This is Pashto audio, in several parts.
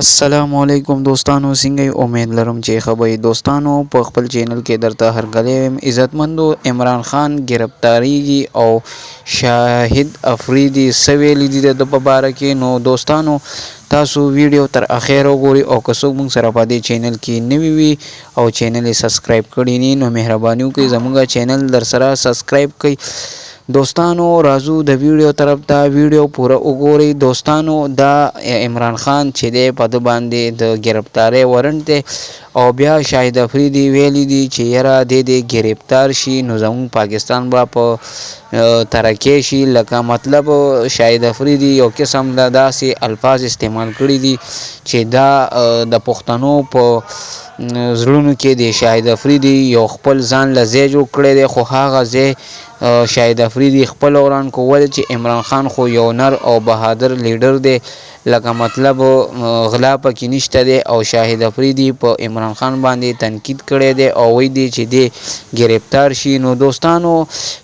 अस्सलामुअलैकुम दोस्तों, څنګه امید لرم چې خبرې دوستانو په خپل چینل کې درته هرکلی عزتمندو عمران خان گرفتاریږي او شاهد افریدي سویل دي د په باره کې. نو دوستانو تاسو ویډیو تر اخره وګورئ او که څوک موږ سره په دې چینل کې نوی وي او چینل یې سبسکرایب کړی نه نو مهرباني وکړئ زموږ چینل در سره سبسکرایب کړئ. دوستانو راځو د ویډیو طرف ته، ویډیو پوره وګورئ. دوستانو دا عمران خان چې دی په د باندې د گرفتاری ورنټ دی او بیا شاهد افریدي ویلی دي چې یاره د گرفتار شي نو زموږ پاکستان به په ترقی شي. لکه مطلب شاهد افریدي یو قسم د داسې الفاظ استعمال کړي دي چې دا د پښتنو په زړونو کې د شاهد افریدي یو خپل ځان له ځای جوړ کړی دی، خو هغه ځای شاهد افریدي خپل وران کول چې عمران خان خو یو نر او بهادر لیډر دی، لکه مطلب غلا پکې نشته دی او شاهد افریدي په عمران خان باندې تنقید کړی دی او وایي دی چې دی گرفتار شي. نو دوستانو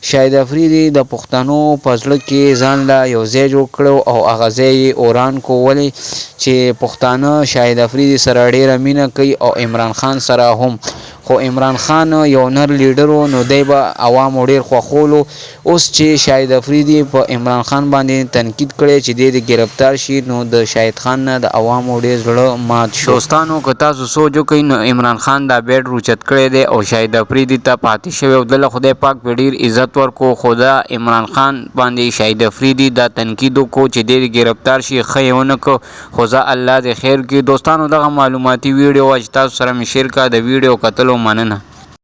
شاهد افریدي د پښتنو په زړه کې ځان له یو ځای جوړ کړو او هغه ځای یې اوران کولی چې پښتانه شاهد افریدي سره ډیره مینه کوي او عمران خان سره هم، خو عمران خان یو نر لیډر و نو دی به عوامو ډیر خوښولو. اوس چې شاهد افریدي په عمران خان باندې تنقید کړی چې دی د گرفتار شي نو د شاهد خان نه د عوامو ډیر زړه مات شو. دوستانو که تاسو سوچ وکئ نو عمران خان دا بیټ روچت کړی دی او شاهد افریدي ته پاتې شوی او دله خدای پاک په ډیر عزت ورکو، خو دا عمران خان باندې شاهد افریدي دا تنقید وکړو چې دی د گرفتار شي ښه یې ونه کړ، خو زه الله دې خیر کړي. دوستانو دغه معلوماتي ویډیو چې تاسو سره مې شیر کړه، د ویډیو کتلو مننه.